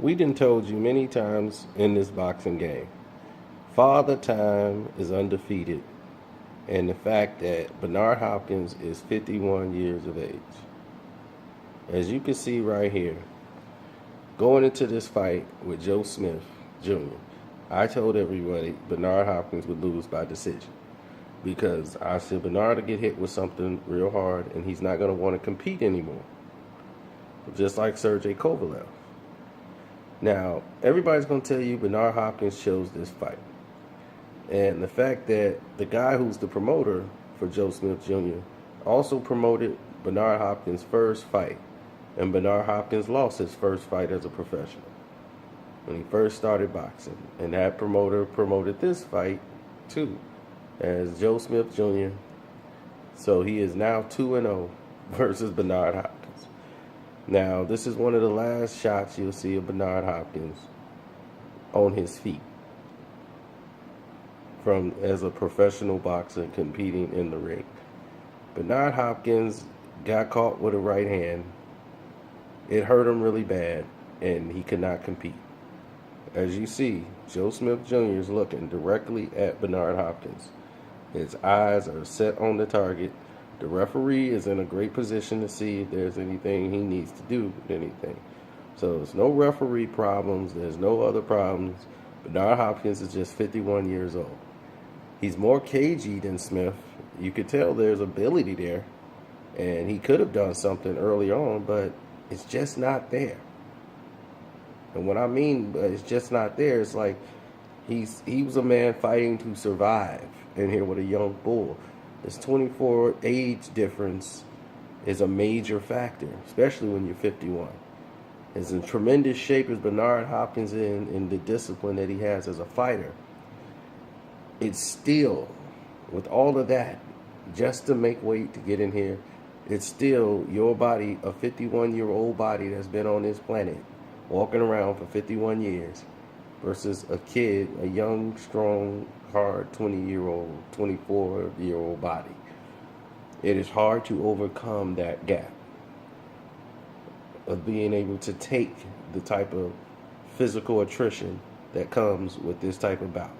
We done told you many times in this boxing game, Father Time is undefeated, and the fact that Bernard Hopkins is 51 years of age. As you can see right here, going into this fight with Joe Smith Jr., I told everybody Bernard Hopkins would lose by decision because I said Bernard will get hit with something real hard and he's not going to want to compete anymore, just like Sergey Kovalev. Now, everybody's going to tell you Bernard Hopkins chose this fight. And the fact that the guy who's the promoter for Joe Smith Jr. also promoted Bernard Hopkins' first fight. And Bernard Hopkins lost his first fight as a professional when he first started boxing. And that promoter promoted this fight too as Joe Smith Jr. So he is now 2-0 versus Bernard Hopkins. Now, this is one of the last shots you'll see of Bernard Hopkins on his feet from as a professional boxer competing in the ring. Bernard Hopkins got caught with a right hand. It hurt him really bad, and he could not compete. As you see, Joe Smith Jr. is looking directly at Bernard Hopkins. His eyes are set on the target. The referee is in a great position to see if there's anything he needs to do with anything. So there's no referee problems. There's no other problems. Bernard Hopkins is just 51 years old. He's more cagey than Smith. You could tell there's ability there. And he could have done something early on, but it's just not there. And what I mean by it's just not there, it's like he was a man fighting to survive in here with a young bull. This 24 age difference is a major factor, especially when you're 51. As in tremendous shape as Bernard Hopkins in the discipline that he has as a fighter, it's still, with all of that, just to make weight to get in here, it's still your body, a 51-year-old body that's been on this planet, walking around for 51 years, versus a kid, a young, strong, hard 20-year-old, 24-year-old body. It is hard to overcome that gap of being able to take the type of physical attrition that comes with this type of bout.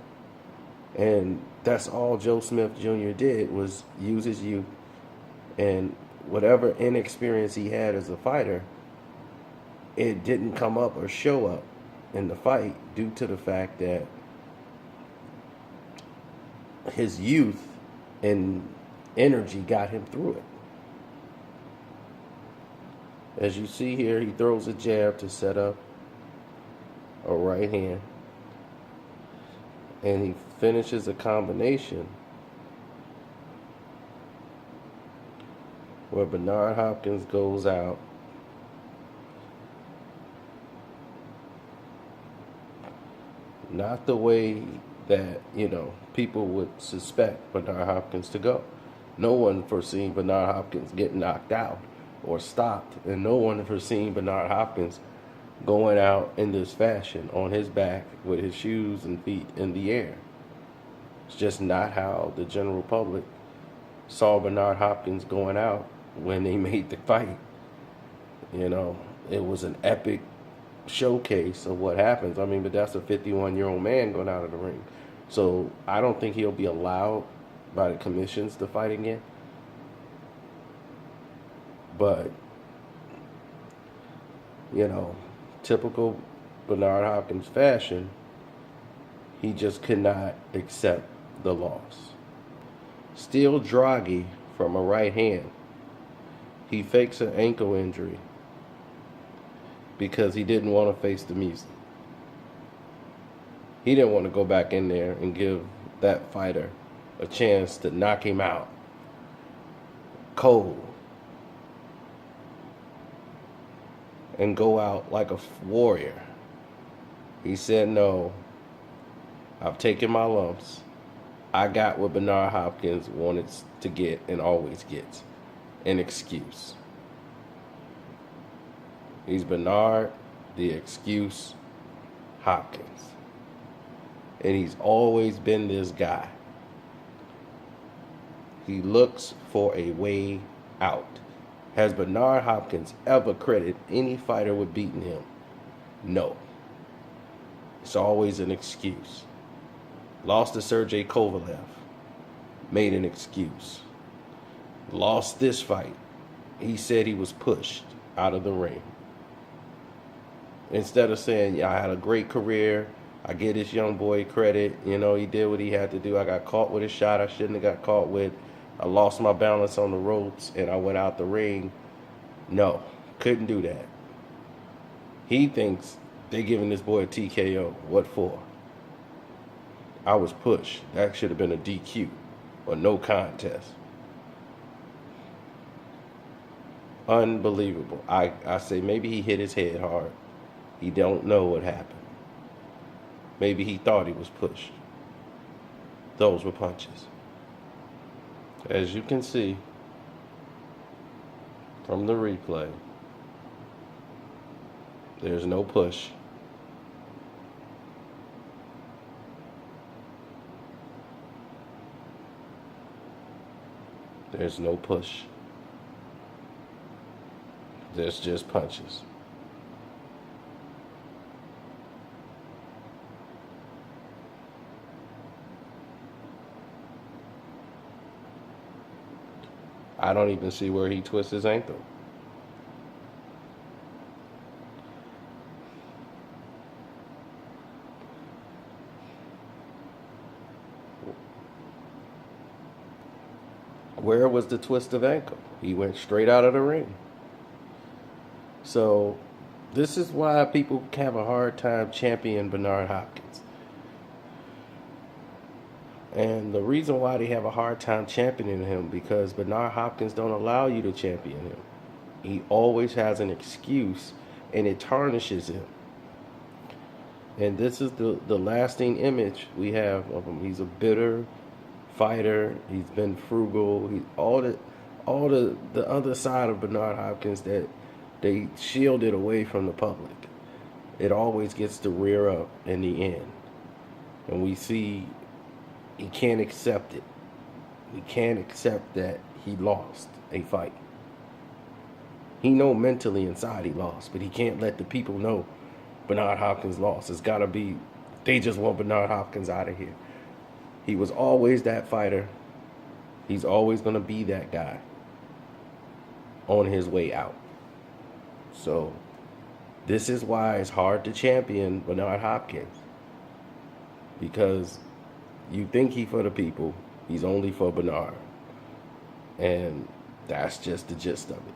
And that's all Joe Smith Jr. did, was use his youth and whatever inexperience he had as a fighter, it didn't come up or show up in the fight due to the fact that his youth and energy got him through it. As you see here, he throws a jab to set up a right hand. And he finishes a combination where Bernard Hopkins goes out not the way that, people would suspect Bernard Hopkins to go. No one foreseen Bernard Hopkins getting knocked out or stopped, and no one foreseen Bernard Hopkins going out in this fashion on his back with his shoes and feet in the air. It's just not how the general public saw Bernard Hopkins going out when they made the fight. It was an epic showcase of what happens. I mean, but that's a 51-year-old man going out of the ring. So I don't think he'll be allowed by the commissions to fight again. But, typical Bernard Hopkins fashion, he just could not accept the loss. Still droggy from a right hand. He fakes an ankle injury because he didn't want to face the music. He didn't want to go back in there and give that fighter a chance to knock him out cold and go out like a warrior. He said, no, I've taken my lumps. I got what Bernard Hopkins wanted to get and always gets, an excuse. He's Bernard, the excuse Hopkins. And he's always been this guy. He looks for a way out. Has Bernard Hopkins ever credited any fighter with beating him? No. It's always an excuse. Lost to Sergey Kovalev. Made an excuse. Lost this fight. He said he was pushed out of the ring. Instead of saying, yeah, I had a great career. I give this young boy credit. You know, he did what he had to do. I got caught with a shot I shouldn't have got caught with. I lost my balance on the ropes and I went out the ring. No, couldn't do that. He thinks they're giving this boy a TKO. What for? I was pushed. That should have been a DQ or no contest. Unbelievable. I say maybe he hit his head hard. He don't know what happened. Maybe he thought he was pushed. Those were punches. As you can see from the replay, there's no push. There's no push. There's just punches. I don't even see where he twists his ankle. Where was the twist of ankle? He went straight out of the ring. So this is why people have a hard time championing Bernard Hopkins. And the reason why they have a hard time championing him, because Bernard Hopkins don't allow you to champion him. He always has an excuse, and it tarnishes him. And this is the lasting image we have of him. He's a bitter fighter. He's been frugal. He all the other side of Bernard Hopkins that they shielded away from the public. It always gets to rear up in the end, and we see. He can't accept it. We can't accept that he lost a fight. He know mentally inside he lost, but he can't let the people know Bernard Hopkins lost. It's got to be, they just want Bernard Hopkins out of here. He was always that fighter. He's always going to be that guy on his way out. So this is why it's hard to champion Bernard Hopkins, because you think he for the people, he's only for Bernard. And that's just the gist of it.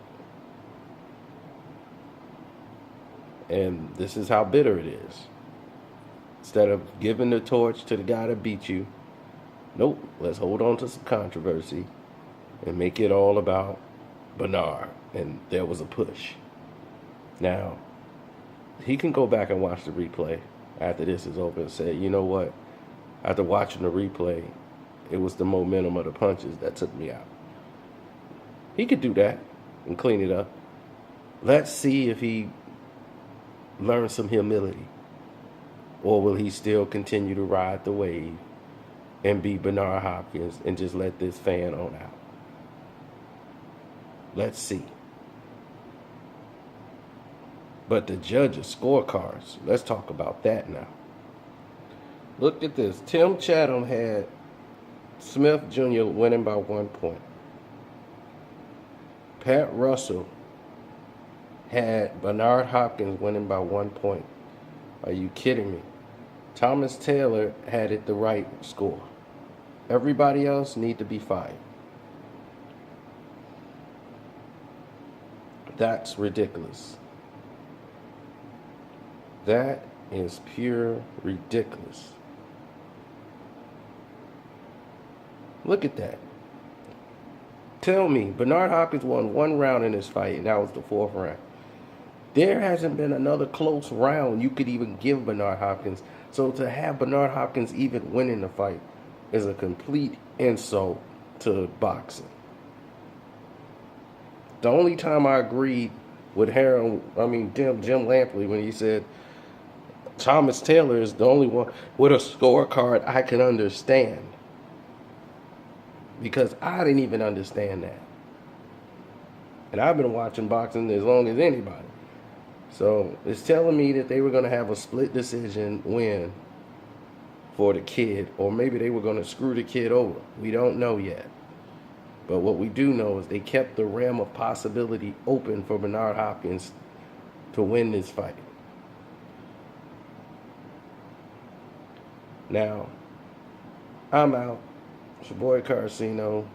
And this is how bitter it is. Instead of giving the torch to the guy that beat you, nope, let's hold on to some controversy and make it all about Bernard. And there was a push. Now, he can go back and watch the replay after this is over and say, you know what? After watching the replay, it was the momentum of the punches that took me out. He could do that and clean it up. Let's see if he learns some humility. Or will he still continue to ride the wave and be Bernard Hopkins and just let this fan on out? Let's see. But the judges' scorecards, let's talk about that now. Look at this. Tim Chatham had Smith Jr. winning by 1 point. Pat Russell had Bernard Hopkins winning by 1 point. Are you kidding me? Thomas Taylor had it the right score. Everybody else need to be fired. That's ridiculous. That is pure ridiculous. Look at that. Tell me, Bernard Hopkins won 1 round in this fight, and that was the 4th round. There hasn't been another close round you could even give Bernard Hopkins. So to have Bernard Hopkins even winning the fight is a complete insult to boxing. The only time I agreed with Jim Lampley when he said Thomas Taylor is the only one with a scorecard I can understand. Because I didn't even understand that. And I've been watching boxing as long as anybody. So it's telling me that they were going to have a split decision win for the kid, or maybe they were going to screw the kid over. We don't know yet. But what we do know is they kept the realm of possibility open for Bernard Hopkins to win this fight. Now, I'm out. It's your boy Carcino.